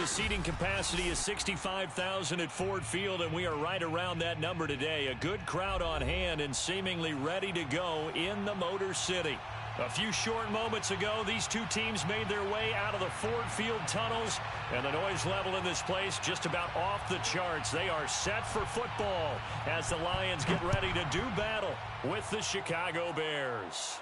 The seating capacity is 65,000 at Ford Field, and we are right around that number today. A good crowd on hand and seemingly ready to go in the Motor City. A few short moments ago, these two teams made their way out of the Ford Field tunnels, and the noise level in this place just about off the charts. They are set for football as the Lions get ready to do battle with the Chicago Bears.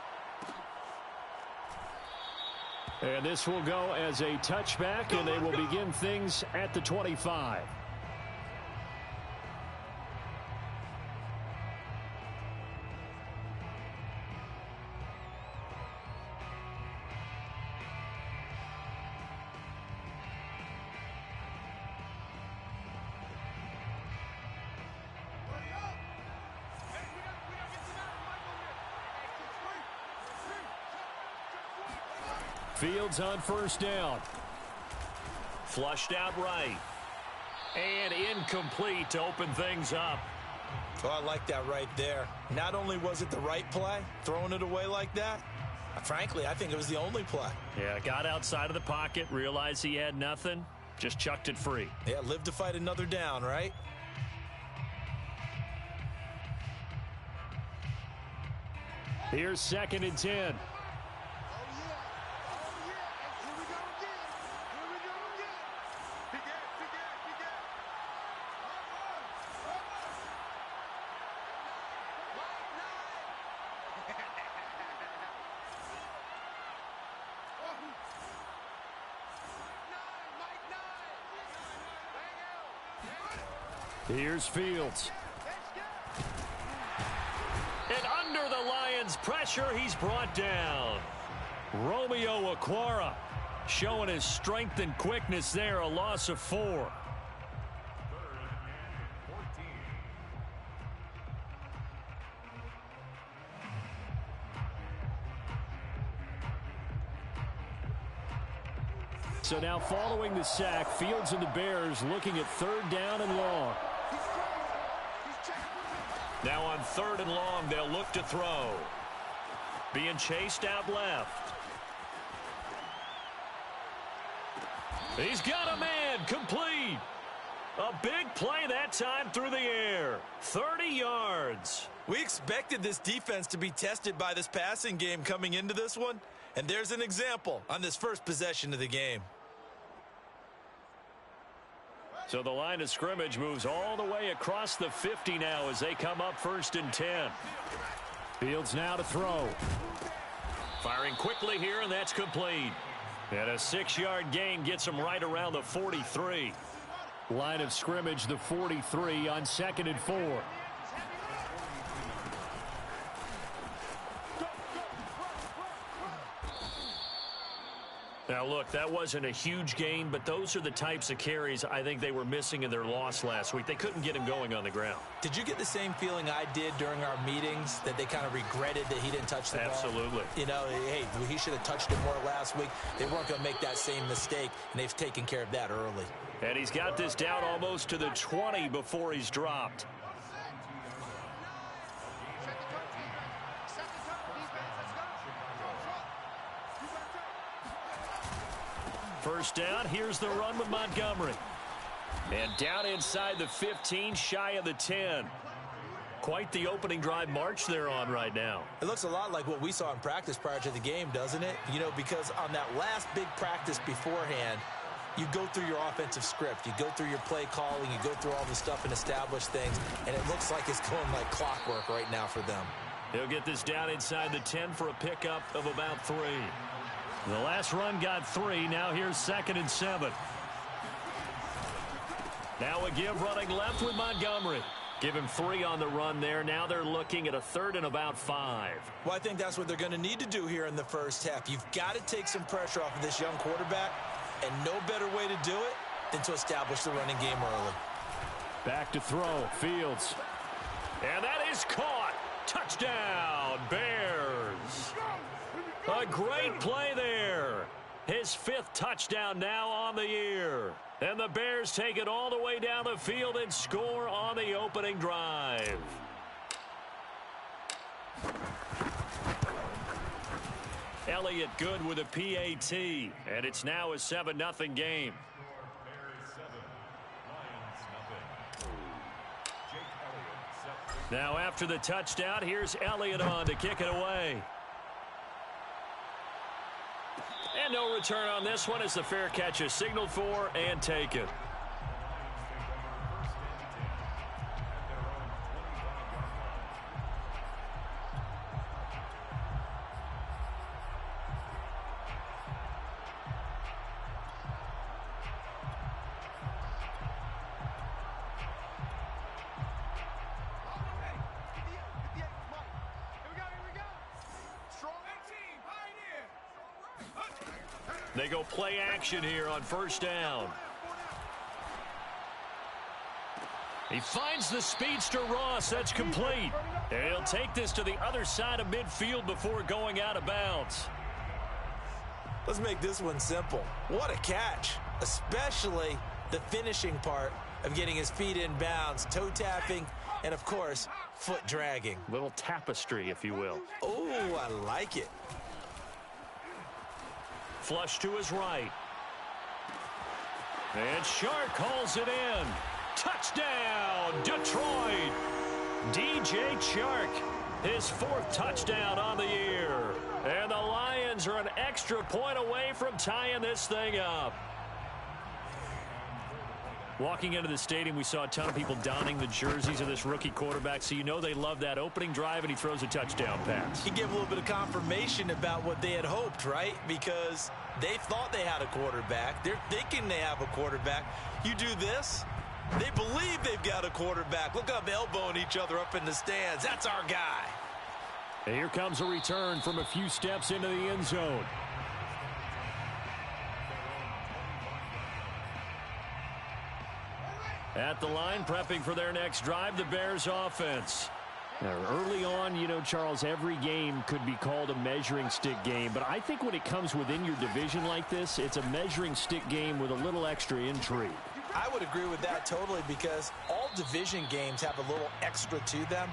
And this will go as a touchback, and they will begin things at the 25. Fields on first down. Flushed out right. And incomplete to open things up. Oh, I like that right there. Not only was it the right play, throwing it away like that, frankly, I think it was the only play. Yeah, got outside of the pocket, realized he had nothing, just chucked it free. Yeah, live to fight another down, right? Here's 2nd and 10. Here's Fields. And under the Lions' pressure, he's brought down. Romeo Okwara showing his strength and quickness there, a loss of 4. So now following the sack, Fields and the Bears looking at 3rd down and long. Now on 3rd and long, they'll look to throw. Being chased out left. He's got a man, complete. A big play that time through the air. 30 yards. We expected this defense to be tested by this passing game coming into this one. And there's an example on this first possession of the game. So the line of scrimmage moves all the way across the 50 now as they come up 1st and 10. Fields now to throw. Firing quickly here, and that's complete. And a 6-yard gain gets him right around the 43. Line of scrimmage, the 43 on 2nd and 4. Now, look, that wasn't a huge gain, but those are the types of carries I think they were missing in their loss last week. They couldn't get him going on the ground. Did you get the same feeling I did during our meetings, that they kind of regretted that he didn't touch the ball? Absolutely. You know, hey, he should have touched it more last week. They weren't going to make that same mistake, and they've taken care of that early. And he's got this down almost to the 20 before he's dropped. First down, here's the run with Montgomery. And down inside the 15, shy of the 10. Quite the opening drive march they're on right now. It looks a lot like what we saw in practice prior to the game, doesn't it? You know, because on that last big practice beforehand, you go through your offensive script. You go through your play calling. You go through all the stuff and establish things. And it looks like it's going like clockwork right now for them. He'll get this down inside the 10 for a pickup of about 3. The last run got 3. Now here's 2nd and 7. Now a give running left with Montgomery. Give him 3 on the run there. Now they're looking at a 3rd and about 5. Well, I think that's what they're going to need to do here in the first half. You've got to take some pressure off of this young quarterback, and no better way to do it than to establish the running game early. Back to throw, Fields. And that is caught. Touchdown, Bears. A great play there. His 5th touchdown now on the year. And the Bears take it all the way down the field and score on the opening drive. Elliott good with a PAT. And it's now a 7-0 game. Now after the touchdown, here's Elliott on to kick it away. And no return on this one as the fair catch is signaled for and taken. They go play action here on first down. He finds the speedster Ross. That's complete. And he'll take this to the other side of midfield before going out of bounds. Let's make this one simple. What a catch, especially the finishing part of getting his feet in bounds, toe tapping, and of course, foot dragging. Little tapestry, if you will. Oh, I like it. Flush to his right. And Shark calls it in. Touchdown, Detroit. DJ Chark, his 4th touchdown on the year. And the Lions are an extra point away from tying this thing up. Walking into the stadium, we saw a ton of people donning the jerseys of this rookie quarterback, so you know they love that opening drive, and he throws a touchdown pass. He gave a little bit of confirmation about what they had hoped, right? Because they thought they had a quarterback. They're thinking they have a quarterback. You do this, they believe they've got a quarterback. Look up, elbowing each other up in the stands. That's our guy. And here comes a return from a few steps into the end zone. At the line, prepping for their next drive, the Bears offense. Now, early on, you know, Charles, every game could be called a measuring stick game. But I think when it comes within your division like this, it's a measuring stick game with a little extra intrigue. I would agree with that totally because all division games have a little extra to them.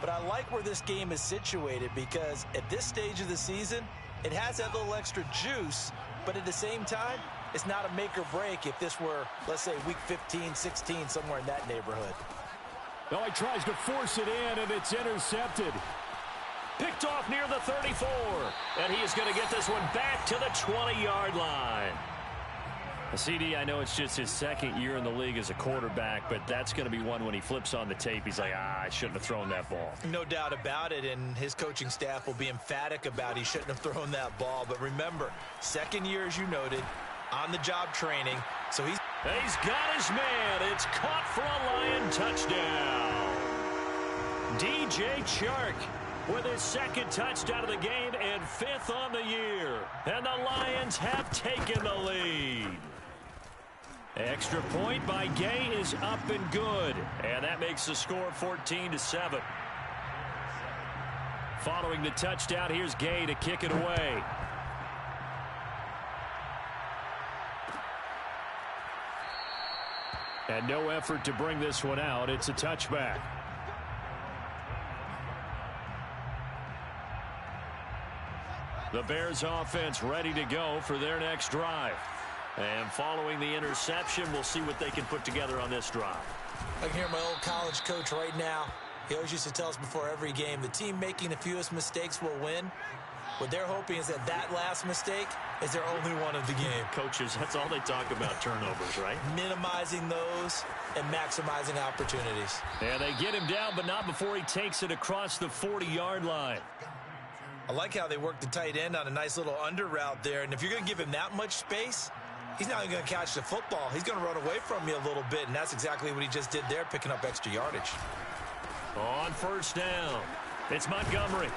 But I like where this game is situated because at this stage of the season, it has that little extra juice. But at the same time, it's not a make or break if this were, let's say, week 15, 16, somewhere in that neighborhood. No, he tries to force it in, and it's intercepted. Picked off near the 34. And he is going to get this one back to the 20-yard line. CD, I know it's just his 2nd year in the league as a quarterback, but that's going to be one when he flips on the tape. He's like, I shouldn't have thrown that ball. No doubt about it, and his coaching staff will be emphatic about he shouldn't have thrown that ball. But remember, 2nd year, as you noted, on-the-job training, so he's got his man. It's caught for a Lion touchdown. DJ Chark with his 2nd touchdown of the game and 5th on the year. And the Lions have taken the lead. Extra point by Gay is up and good. And that makes the score 14-7. Following the touchdown, here's Gay to kick it away. And no effort to bring this one out. It's a touchback. The Bears offense ready to go for their next drive. And following the interception, we'll see what they can put together on this drive. I can hear my old college coach right now. He always used to tell us before every game, the team making the fewest mistakes will win. What they're hoping is that last mistake is their only one of the game. Coaches, that's all they talk about, turnovers, right? Minimizing those and maximizing opportunities. And they get him down, but not before he takes it across the 40-yard line. I like how they work the tight end on a nice little under route there. And if you're going to give him that much space, he's not even going to catch the football. He's going to run away from you a little bit, and that's exactly what he just did there, picking up extra yardage. On first down, it's Montgomery.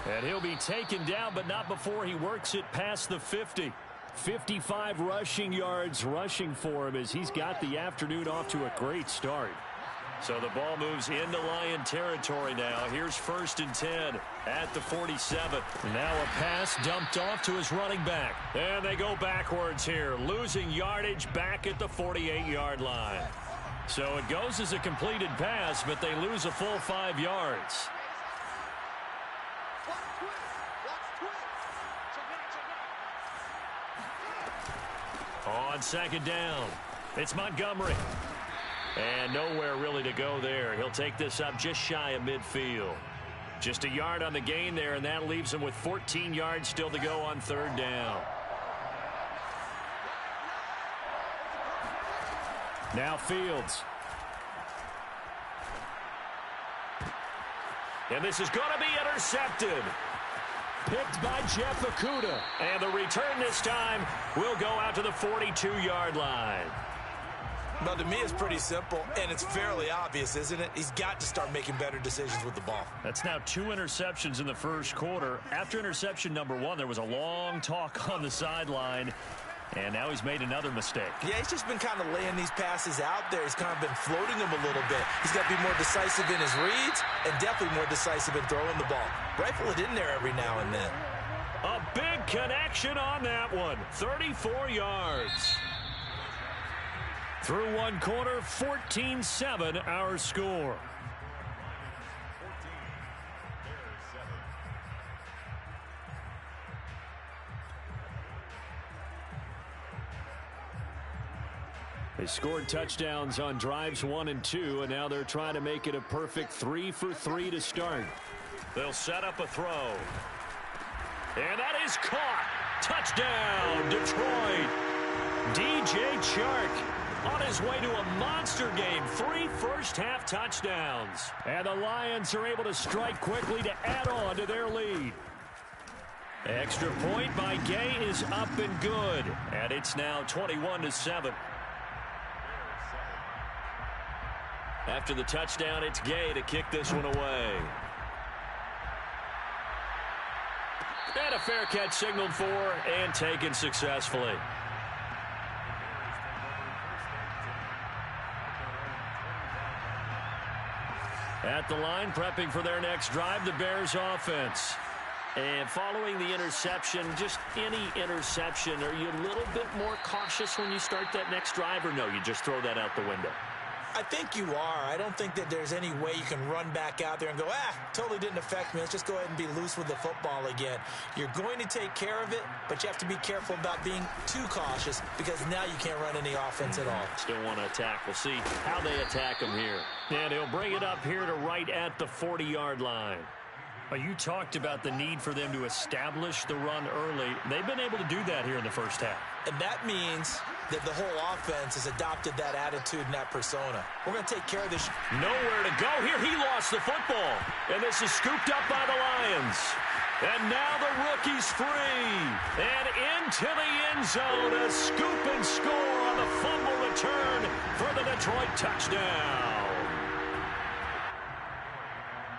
And he'll be taken down, but not before he works it past the 50. 55 rushing yards rushing for him as he's got the afternoon off to a great start. So the ball moves into Lion territory now. Here's 1st and 10 at the 47. Now a pass dumped off to his running back. And they go backwards here, losing yardage back at the 48-yard line. So it goes as a completed pass, but they lose a full 5 yards. On 2nd down, it's Montgomery. And nowhere really to go there. He'll take this up just shy of midfield. Just a yard on the gain there, and that leaves him with 14 yards still to go on third down. Now Fields. And this is going to be intercepted. Picked by Jeff Okudah. And the return this time will go out to the 42-yard line. Well, to me, it's pretty simple, and it's fairly obvious, isn't it? He's got to start making better decisions with the ball. That's now 2 interceptions in the first quarter. After interception number 1, there was a long talk on the sideline, and now he's made another mistake. Yeah, he's just been kind of laying these passes out there. He's kind of been floating them a little bit. He's got to be more decisive in his reads and definitely more decisive in throwing the ball. Rifle it in there every now and then. A big connection on that one. 34 yards. Through one quarter, 14-7 our score. They scored touchdowns on drives 1 and 2, and now they're trying to make it a perfect 3 for 3 to start. They'll set up a throw. And that is caught. Touchdown, Detroit. DJ Chark on his way to a monster game. 3 first-half touchdowns. And the Lions are able to strike quickly to add on to their lead. Extra point by Gay is up and good. And it's now 21-7. After the touchdown, it's Gay to kick this one away. And a fair catch signaled for and taken successfully. At the line, prepping for their next drive, the Bears offense. And following the interception, just any interception, are you a little bit more cautious when you start that next drive, or no, you just throw that out the window? I think you are. I don't think that there's any way you can run back out there and go, totally didn't affect me. Let's just go ahead and be loose with the football again. You're going to take care of it, but you have to be careful about being too cautious because now you can't run any offense at all. Still want to attack. We'll see how they attack him here. And he'll bring it up here to right at the 40-yard line. You talked about the need for them to establish the run early. They've been able to do that here in the first half. And that means that the whole offense has adopted that attitude and that persona. We're going to take care of this. Nowhere to go here. He lost the football. And this is scooped up by the Lions. And now the rookie's free. And into the end zone. A scoop and score on the fumble return for the Detroit touchdown.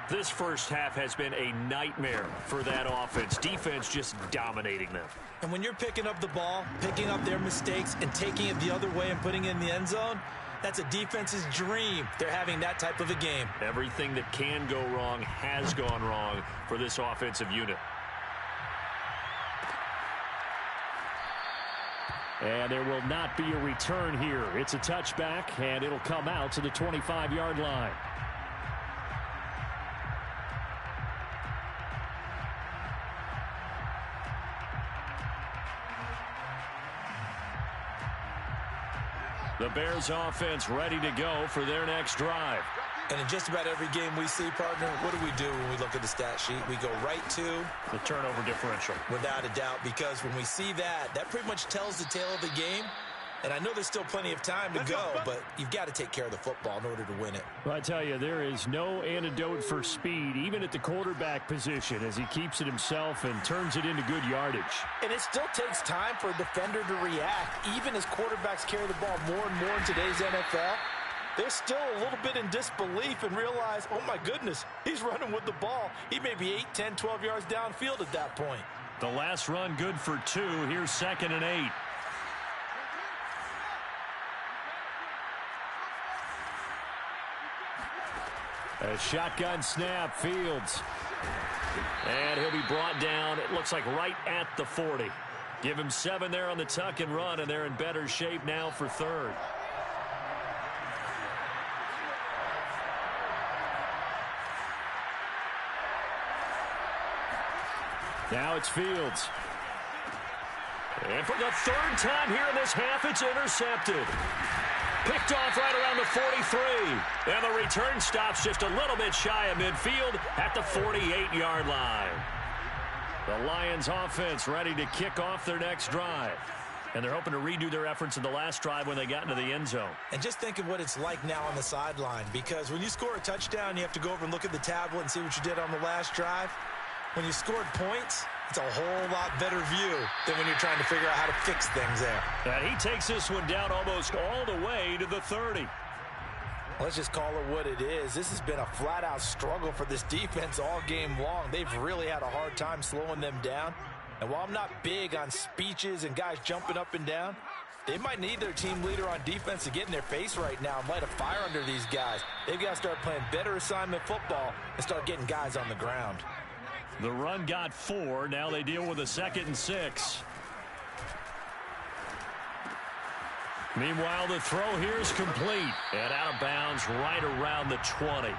This first half has been a nightmare for that offense. Defense just dominating them. And when you're picking up the ball, picking up their mistakes, and taking it the other way and putting it in the end zone, that's a defense's dream. They're having that type of a game. Everything that can go wrong has gone wrong for this offensive unit. And there will not be a return here. It's a touchback, and it'll come out to the 25-yard line. The Bears offense ready to go for their next drive. And in just about every game we see, partner, what do we do when we look at the stat sheet? We go right to the turnover differential. Without a doubt, because when we see that, that pretty much tells the tale of the game. And I know there's still plenty of time to go, but you've got to take care of the football in order to win it. Well, I tell you, there is no antidote for speed, even at the quarterback position, as he keeps it himself and turns it into good yardage. And it still takes time for a defender to react, even as quarterbacks carry the ball more and more in today's NFL. They're still a little bit in disbelief and realize, oh, my goodness, he's running with the ball. He may be 8, 10, 12 yards downfield at that point. The last run good for 2. Here's 2nd and 8. A shotgun snap, Fields. And he'll be brought down, it looks like right at the 40. Give him 7 there on the tuck and run, and they're in better shape now for 3rd. Now it's Fields. And for the 3rd time here in this half, it's intercepted. Picked off right around the 43. And the return stops just a little bit shy of midfield at the 48-yard line. The Lions offense ready to kick off their next drive. And they're hoping to redo their efforts in the last drive when they got into the end zone. And just think of what it's like now on the sideline, because when you score a touchdown, you have to go over and look at the tablet and see what you did on the last drive. When you scored points, it's a whole lot better view than when you're trying to figure out how to fix things there. And he takes this one down almost all the way to the 30. Let's just call it what it is. This has been a flat-out struggle for this defense all game long. They've really had a hard time slowing them down. And while I'm not big on speeches and guys jumping up and down, they might need their team leader on defense to get in their face right now and light a fire under these guys. They've got to start playing better assignment football and start getting guys on the ground. The run got 4. Now they deal with a 2nd and 6. Meanwhile, the throw here is complete and out of bounds right around the 20.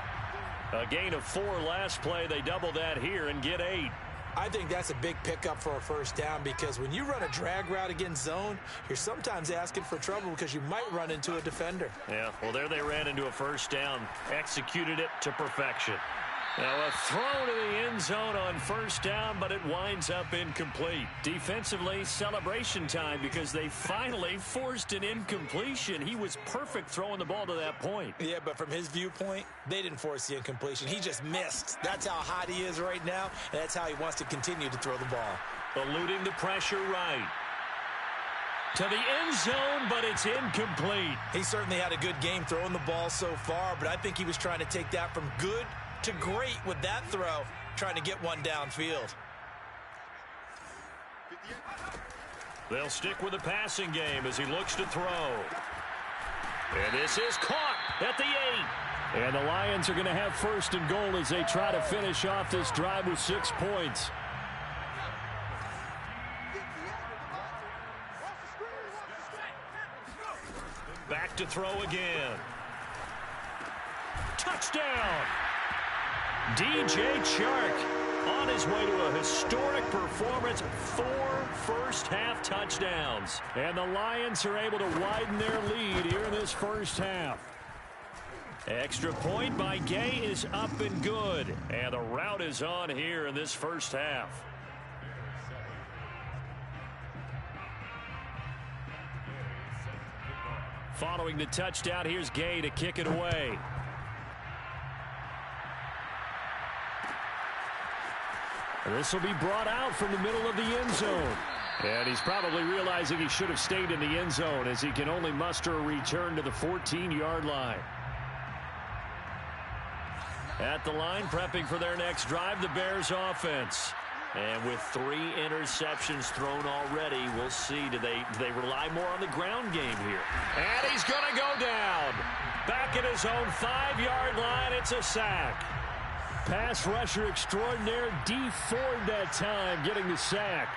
A gain of 4 last play. They double that here and get 8. I think that's a big pickup for a first down, because when you run a drag route against zone, you're sometimes asking for trouble because you might run into a defender. Yeah, well, there they ran into a first down, executed it to perfection. Now a throw to the end zone on first down, but it winds up incomplete. Defensively, celebration time, because they finally forced an incompletion. He was perfect throwing the ball to that point. Yeah, but from his viewpoint, they didn't force the incompletion. He just missed. That's how hot he is right now, and that's how he wants to continue to throw the ball. Eluding the pressure right. To the end zone, but it's incomplete. He certainly had a good game throwing the ball so far, but I think he was trying to take that from good to great with that throw, trying to get one downfield. They'll stick with the passing game as he looks to throw. And this is caught at the 8. And the Lions are going to have 1st and goal as they try to finish off this drive with 6 points. Back to throw again. Touchdown! DJ Chark on his way to a historic performance, 4 first-half touchdowns. And the Lions are able to widen their lead here in this first half. Extra point by Gay is up and good. And the route is on here in this first half. Following the touchdown, here's Gay to kick it away. This will be brought out from the middle of the end zone. And he's probably realizing he should have stayed in the end zone, as he can only muster a return to the 14-yard line. At the line, prepping for their next drive, the Bears offense. And with 3 interceptions thrown already, we'll see. Do they rely more on the ground game here? And he's going to go down. Back at his own 5-yard line, it's a sack. Pass rusher extraordinaire, Dee Ford that time, getting the sack.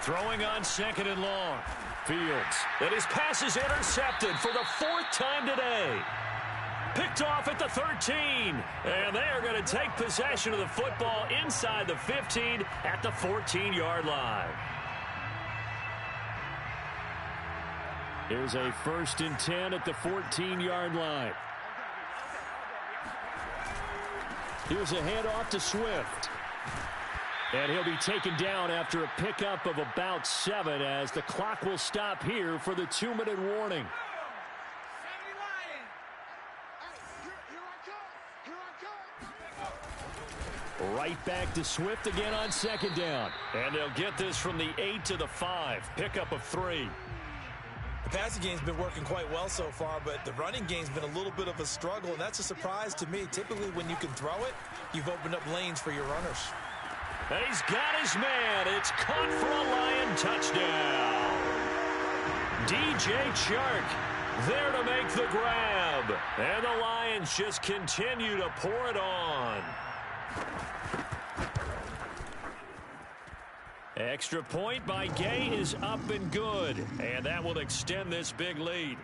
Throwing on 2nd and long. Fields. And his pass is intercepted for the 4th time today. Picked off at the 13. And they are going to take possession of the football inside the 15 at the 14-yard line. Here's a 1st and 10 at the 14-yard line. Here's a handoff to Swift. And he'll be taken down after a pickup of about 7, as the clock will stop here for the 2-minute warning. Right back to Swift again on 2nd down. And they'll get this from the 8 to the 5. Pickup of 3. The passing game's been working quite well so far, but the running game's been a little bit of a struggle, and that's a surprise to me. Typically, when you can throw it, you've opened up lanes for your runners. And he's got his man. It's caught for a Lion touchdown. DJ Chark there to make the grab. And the Lions just continue to pour it on. Extra point by Gay is up and good. And that will extend this big lead.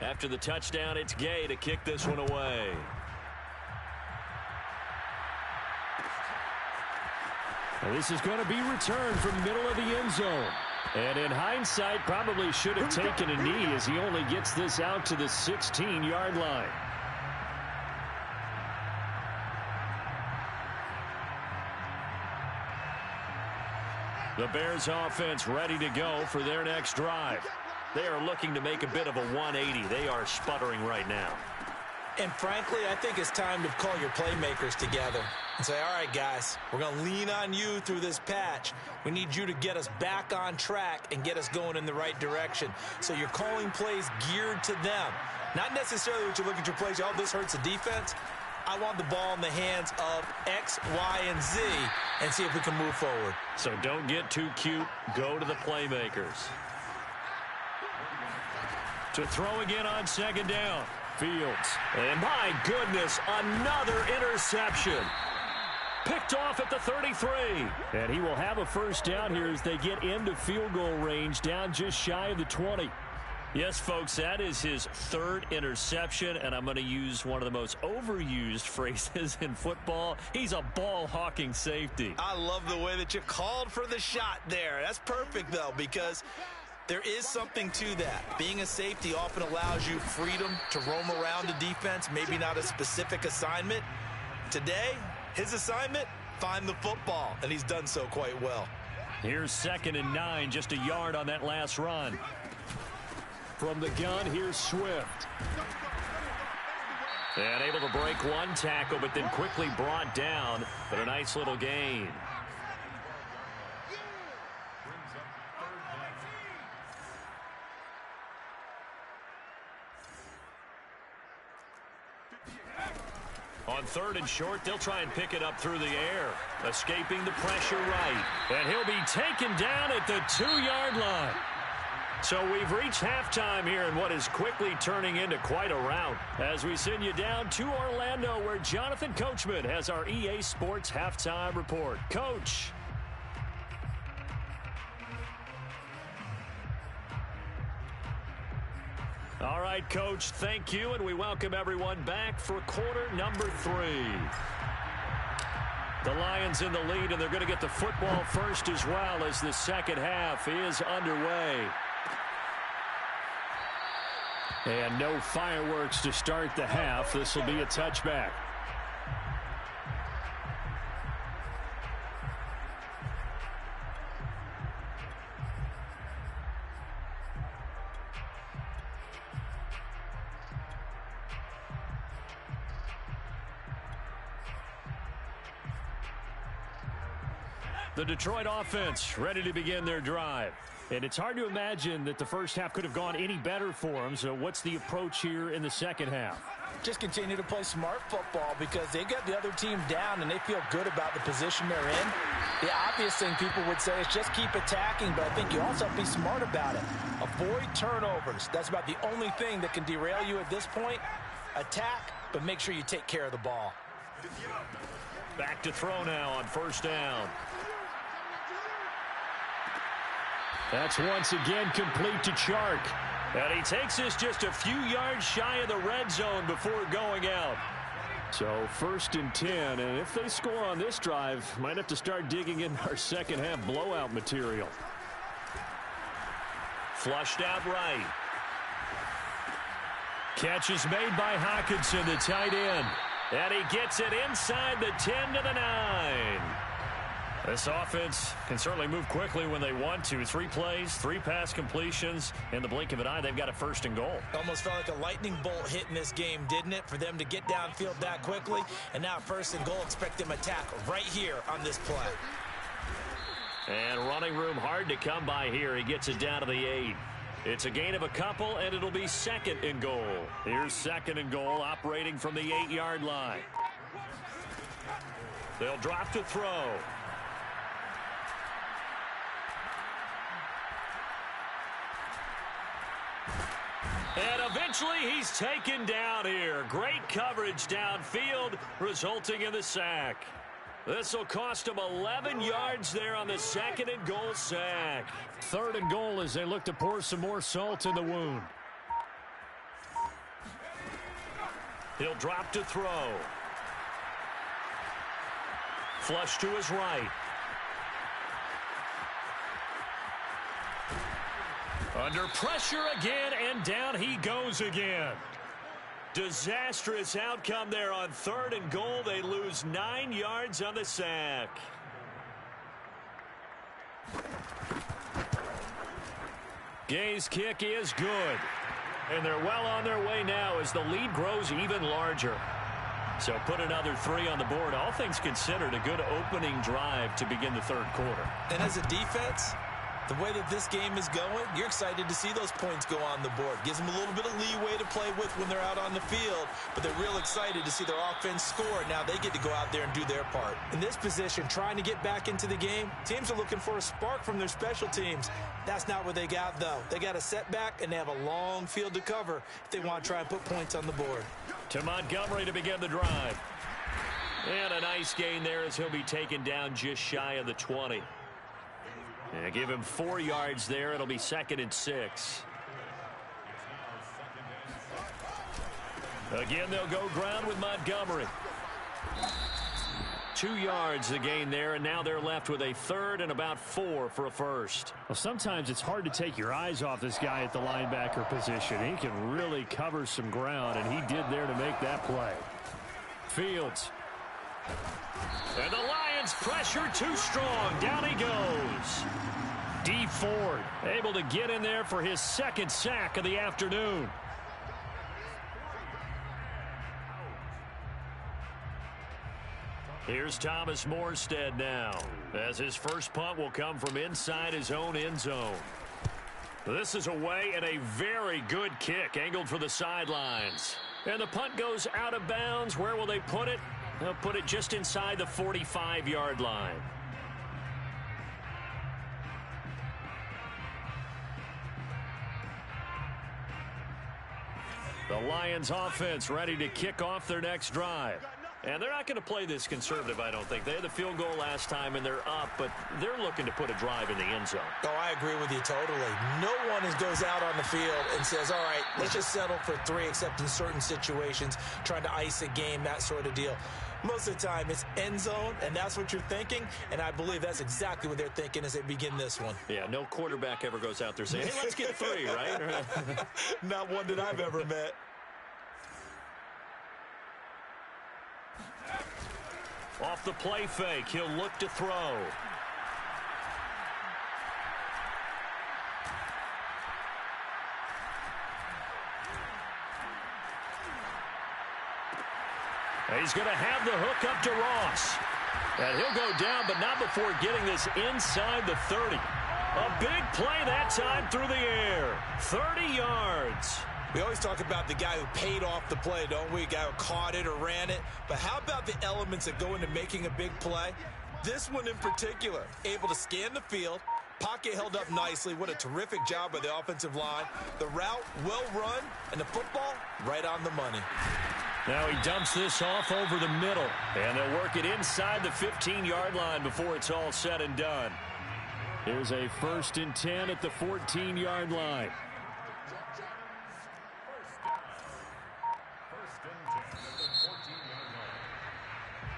After the touchdown, it's Gay to kick this one away. This is going to be returned from middle of the end zone. And in hindsight, probably should have taken a knee as he only gets this out to the 16-yard line. The Bears offense ready to go for their next drive. They are looking to make a bit of a 180. They are sputtering right now. And frankly, I think it's time to call your playmakers together and say, all right, guys, we're going to lean on you through this patch. We need you to get us back on track and get us going in the right direction. So you're calling plays geared to them. Not necessarily what you look at your plays, oh, this hurts the defense. I want the ball in the hands of X, Y, and Z and see if we can move forward. So don't get too cute. Go to the playmakers. To throw again on second down. Fields. And my goodness, another interception. Picked off at the 33. And he will have a first down here as they get into field goal range, down just shy of the 20. Yes, folks, that is his third interception, and I'm going to use one of the most overused phrases in football. He's a ball-hawking safety. I love the way that you called for the shot there. That's perfect, though, because there is something to that. Being a safety often allows you freedom to roam around the defense, maybe not a specific assignment. Today, his assignment, find the football, and he's done so quite well. Here's 2nd and 9, just a yard on that last run. From the gun, here's Swift. And able to break one tackle, but then quickly brought down, but a nice little gain. On 3rd and short, they'll try and pick it up through the air. Escaping the pressure right. And he'll be taken down at the 2-yard line. So we've reached halftime here in what is quickly turning into quite a rout. As we send you down to Orlando, where Jonathan Coachman has our EA Sports Halftime Report. Coach. All right, Coach, thank you, and we welcome everyone back for quarter number 3. The Lions in the lead, and they're going to get the football first as well as the second half is underway. And no fireworks to start the half. This will be a touchback. The Detroit offense ready to begin their drive. And it's hard to imagine that the first half could have gone any better for them. So what's the approach here in the second half? Just continue to play smart football because they got the other team down and they feel good about the position they're in. The obvious thing people would say is just keep attacking, but I think you also have to be smart about it. Avoid turnovers. That's about the only thing that can derail you at this point. Attack, but make sure you take care of the ball. Back to throw now on first down. That's once again complete to Chark. And he takes this just a few yards shy of the red zone before going out. So 1st and 10, and if they score on this drive, might have to start digging in our second half blowout material. Flushed out right. Catch is made by Hockenson, the tight end. And he gets it inside the 10 to the 9. This offense can certainly move quickly when they want to. 3 plays, 3 pass completions. In the blink of an eye, they've got a 1st and goal. Almost felt like a lightning bolt hit in this game, didn't it? For them to get downfield that quickly. And now 1st and goal, expect them attack right here on this play. And running room hard to come by here. He gets it down to the 8. It's a gain of a couple, and it'll be 2nd and goal. Here's 2nd and goal, operating from the 8-yard line. They'll drop to throw. And eventually he's taken down here. Great coverage downfield, resulting in the sack. This will cost him 11 yards there on the 2nd and goal sack. 3rd and goal as they look to pour some more salt in the wound. He'll drop to throw. Flush to his right. Under pressure again, and down he goes again. Disastrous outcome there on 3rd and goal. They lose 9 yards on the sack. Gay's kick is good. And they're well on their way now as the lead grows even larger. So put another 3 on the board. All things considered, a good opening drive to begin the 3rd quarter. And as a defense, the way that this game is going, you're excited to see those points go on the board. Gives them a little bit of leeway to play with when they're out on the field, but they're real excited to see their offense score. Now they get to go out there and do their part. In this position, trying to get back into the game, teams are looking for a spark from their special teams. That's not what they got, though. They got a setback, and they have a long field to cover if they want to try and put points on the board. To Montgomery to begin the drive. And a nice gain there as he'll be taken down just shy of the 20. And give him 4 yards there. It'll be 2nd and 6. Again, they'll go ground with Montgomery. 2 yards the gain there, and now they're left with a 3rd and about 4 for a first. Well, sometimes it's hard to take your eyes off this guy at the linebacker position. He can really cover some ground, and he did there to make that play. Fields. And the Lions pressure too strong. Down he goes. Dee Ford able to get in there for his 2nd sack of the afternoon. Here's Thomas Morstead now, as his first punt will come from inside his own end zone. This is away and a very good kick, angled for the sidelines. And the punt goes out of bounds. Where will they put it? They'll put it just inside the 45-yard line. The Lions offense ready to kick off their next drive. And they're not going to play this conservative, I don't think. They had the field goal last time, and they're up, but they're looking to put a drive in the end zone. Oh, I agree with you totally. No one goes out on the field and says, all right, let's just settle for 3, except in certain situations, trying to ice a game, that sort of deal. Most of the time, it's end zone, and that's what you're thinking, and I believe that's exactly what they're thinking as they begin this one. Yeah, no quarterback ever goes out there saying, hey, let's get 3, right? Not one that I've ever met. Off the play fake, he'll look to throw. He's going to have the hook up to Ross. And he'll go down, but not before getting this inside the 30. A big play that time through the air. 30 yards. We always talk about the guy who paid off the play, don't we? A guy who caught it or ran it. But how about the elements that go into making a big play? This one in particular, able to scan the field, pocket held up nicely. What a terrific job by the offensive line. The route well run, and the football right on the money. Now he dumps this off over the middle, and they'll work it inside the 15-yard line before it's all said and done. Here's a 1st and 10 at the 14-yard line.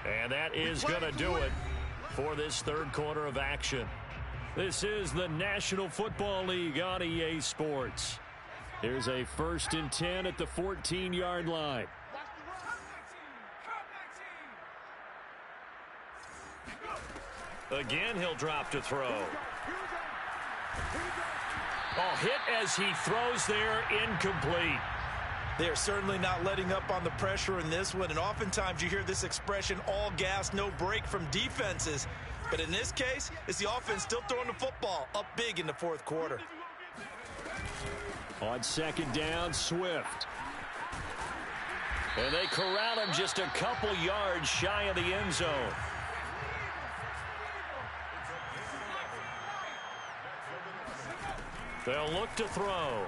And that is going to do it for this 3rd quarter of action. This is the National Football League on EA Sports. Here's a 1st and 10 at the 14-yard line. Again, he'll drop to throw. Oh, hit as he throws there, incomplete. They are certainly not letting up on the pressure in this one, and oftentimes you hear this expression, all gas, no break from defenses. But in this case, it's the offense still throwing the football up big in the 4th quarter. On 2nd down, Swift. And they corral him just a couple yards shy of the end zone. They'll look to throw.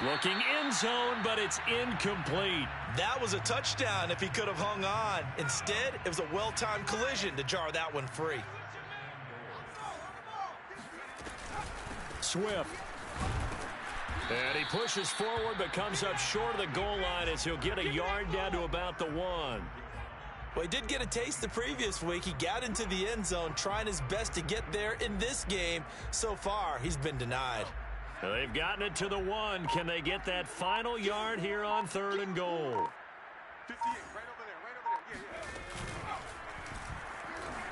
Looking end zone, but it's incomplete. That was a touchdown if he could have hung on. Instead, it was a well-timed collision to jar that one free. Swift. And he pushes forward but comes up short of the goal line as he'll get a yard down to about the 1. Well, he did get a taste the previous week. He got into the end zone trying his best to get there in this game. So far, he's been denied. They've gotten it to the 1. Can they get that final yard here on 3rd and goal? 58, right over there. Yeah.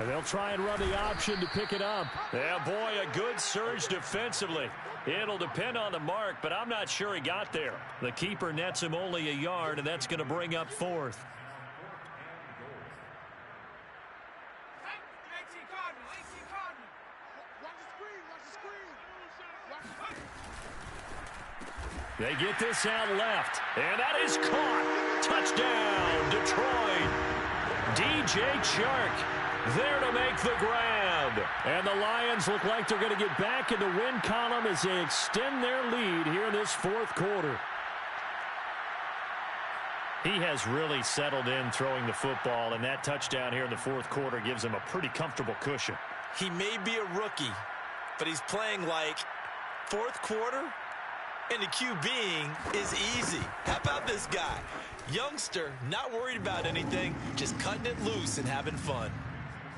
And they'll try and run the option to pick it up. Yeah, boy, a good surge defensively. It'll depend on the mark, but I'm not sure he got there. The keeper nets him only a yard, and that's going to bring up 4th. They get this out left, and that is caught. Touchdown, Detroit. DJ Chark there to make the grab. And the Lions look like they're going to get back in the win column as they extend their lead here in this 4th quarter. He has really settled in throwing the football, and that touchdown here in the 4th quarter gives him a pretty comfortable cushion. He may be a rookie, but he's playing like 4th quarter. And the QBing is easy. How about this guy? Youngster, not worried about anything, just cutting it loose and having fun.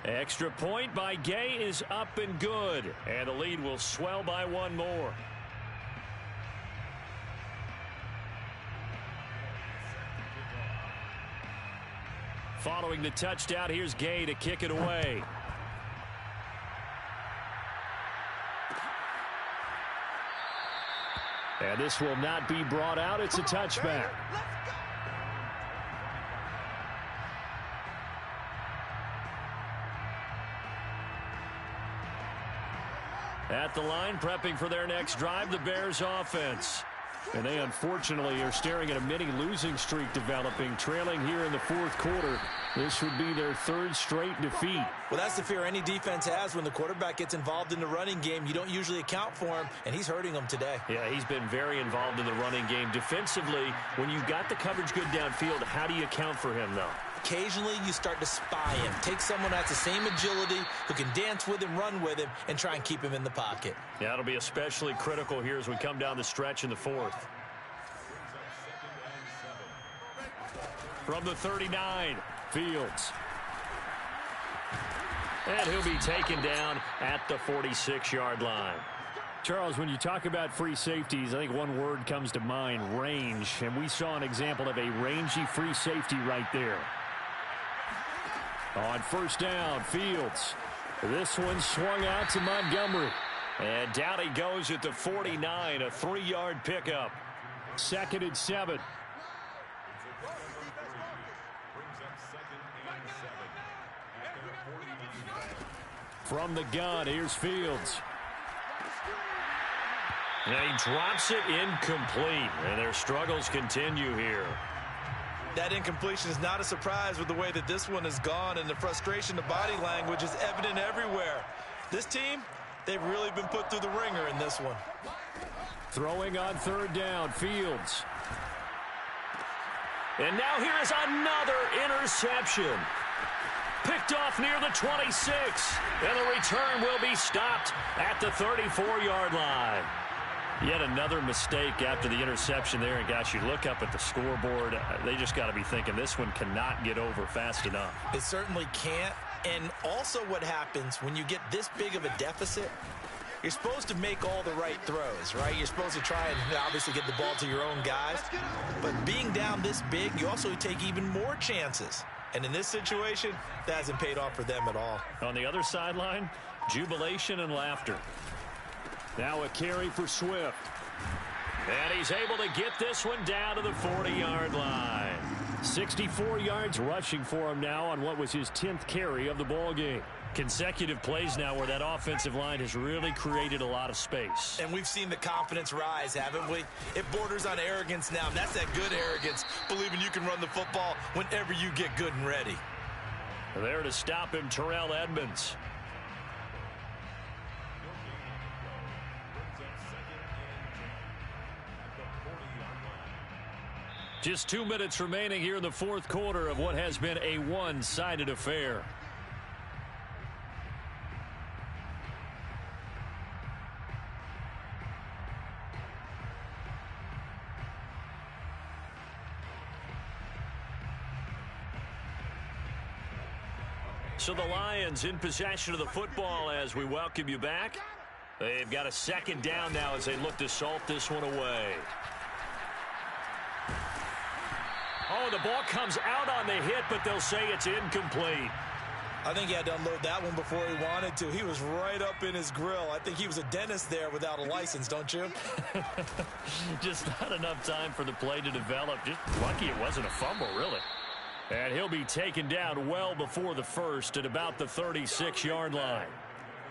Extra point by Gay is up and good. And the lead will swell by 1 more. Following the touchdown, here's Gay to kick it away. And this will not be brought out. It's a touchback. At the line, prepping for their next drive, the Bears offense. And they unfortunately are staring at a mini losing streak developing, trailing here in the 4th quarter. This would be their 3rd straight defeat. Well, that's the fear any defense has when the quarterback gets involved in the running game. You don't usually account for him, and he's hurting them today. Yeah, he's been very involved in the running game. Defensively, when you've got the coverage good downfield, how do you account for him, though? Occasionally, you start to spy him. Take someone that's the same agility, who can dance with him, run with him, and try and keep him in the pocket. Yeah, it'll be especially critical here as we come down the stretch in the 4th. From the 39, Fields. And he'll be taken down at the 46-yard line. Charles, when you talk about free safeties, I think one word comes to mind, range. And we saw an example of a rangy free safety right there. On 1st down, Fields. This one swung out to Montgomery. And down he goes at the 49, a 3-yard pickup. 2nd and 7. From the gun, here's Fields. And he drops it incomplete. And their struggles continue here. That incompletion is not a surprise with the way that this one has gone, and the frustration, the body language is evident everywhere. This team, they've really been put through the ringer in this one. Throwing on 3rd down, Fields. And now here is another interception. Picked off near the 26. And the return will be stopped at the 34-yard line. Yet another mistake after the interception there. And, gosh, you look up at the scoreboard. They just got to be thinking this one cannot get over fast enough. It certainly can't. And also what happens when you get this big of a deficit, you're supposed to make all the right throws, right? You're supposed to try and obviously get the ball to your own guys. But being down this big, you also take even more chances. And in this situation, that hasn't paid off for them at all. On the other sideline, jubilation and laughter. Now a carry for Swift. And he's able to get this one down to the 40-yard line. 64 yards rushing for him now on what was his 10th carry of the ball game. Consecutive plays now where that offensive line has really created a lot of space. And we've seen the confidence rise, haven't we? It borders on arrogance now. And that's that good arrogance, believing you can run the football whenever you get good and ready. There to stop him, Terrell Edmunds. Just 2 minutes remaining here in the 4th quarter of what has been a one-sided affair. So the Lions in possession of the football as we welcome you back. They've got a second down now as they look to salt this one away. Oh, the ball comes out on the hit, but they'll say it's incomplete. I think he had to unload that one before he wanted to. He was right up in his grill. I think he was a dentist there without a license, don't you? Just not enough time for the play to develop. Just lucky it wasn't a fumble, really. And he'll be taken down well before the first at about the 36-yard line.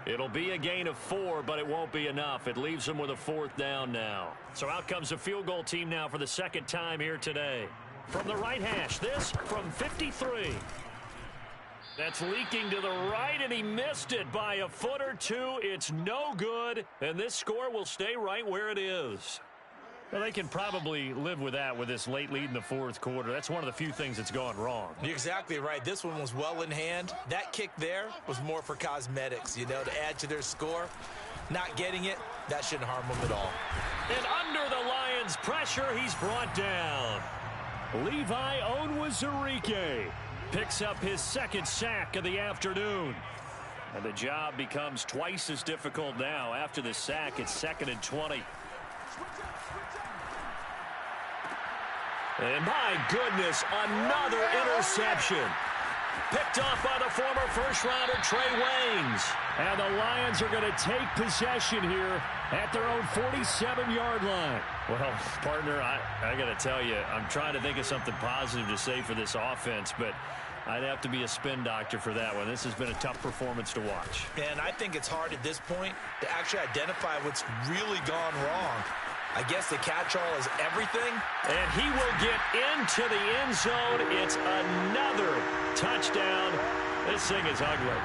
It'll be a gain of 4, but it won't be enough. It leaves them with a 4th down now. So out comes the field goal team now for the second time here today. From the right hash, this from 53. That's leaking to the right, and he missed it by a foot or two. It's no good, and this score will stay right where it is. Well, they can probably live with that with this late lead in the fourth quarter. That's one of the few things that's gone wrong. You're exactly right. This one was well in hand. That kick there was more for cosmetics, you know, to add to their score. Not getting it, that shouldn't harm them at all. And under the Lions' pressure, he's brought down. Levi Onwuzurike picks up his second sack of the afternoon. And the job becomes twice as difficult now. After the sack, it's 2nd and 20. And my goodness, another interception. Picked off by the former first-rounder Trey Waynes. And the Lions are going to take possession here at their own 47-yard line. Well, partner, I got to tell you, I'm trying to think of something positive to say for this offense, but I'd have to be a spin doctor for that one. This has been a tough performance to watch. And I think it's hard at this point to actually identify what's really gone wrong. I guess the catch-all is everything. And he will get into the end zone. It's another touchdown. This thing is ugly.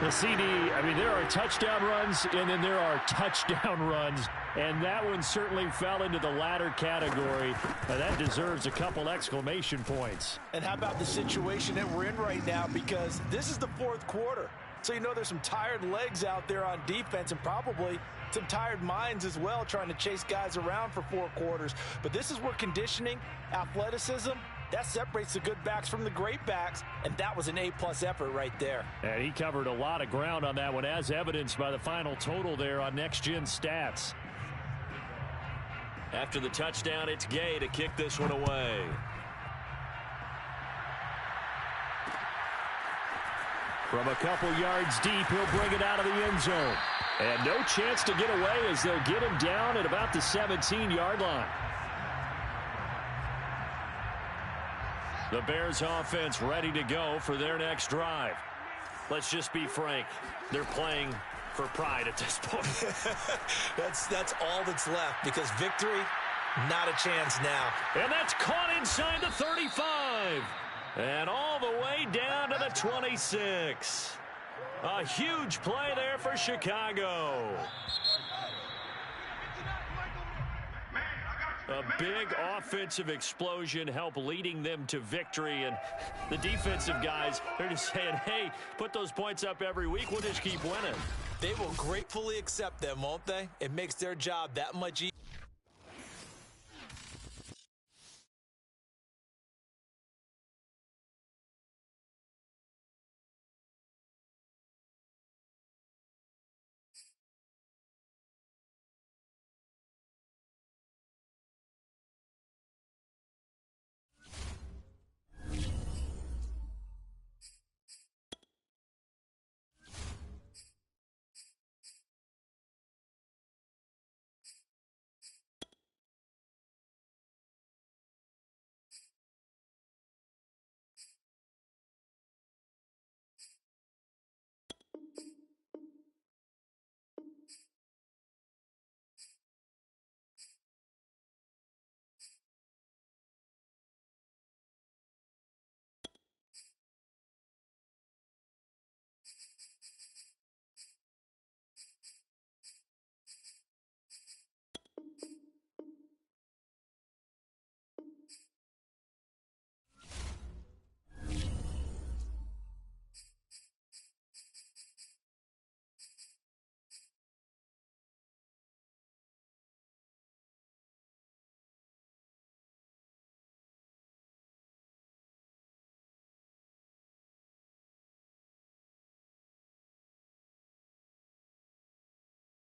The CD, I mean, there are touchdown runs, and then there are touchdown runs. And that one certainly fell into the latter category. And that deserves a couple exclamation points. And how about the situation that we're in right now? Because this is the fourth quarter. So you know there's some tired legs out there on defense and probably some tired minds as well trying to chase guys around for 4 quarters. But this is where conditioning, athleticism, that separates the good backs from the great backs, and that was an A-plus effort right there. And he covered a lot of ground on that one, as evidenced by the final total there on Next Gen Stats. After the touchdown, it's Gay to kick this one away. From a couple yards deep, he'll bring it out of the end zone. And no chance to get away as they'll get him down at about the 17-yard line. The Bears offense ready to go for their next drive. Let's just be frank. They're playing for pride at this point. That's all that's left, because victory, not a chance now. And that's caught inside the 35. And all the way down to the 26. A huge play there for Chicago. A big offensive explosion helped leading them to victory. And the defensive guys, they're just saying, hey, put those points up every week. We'll just keep winning. They will gratefully accept them, won't they? It makes their job that much easier.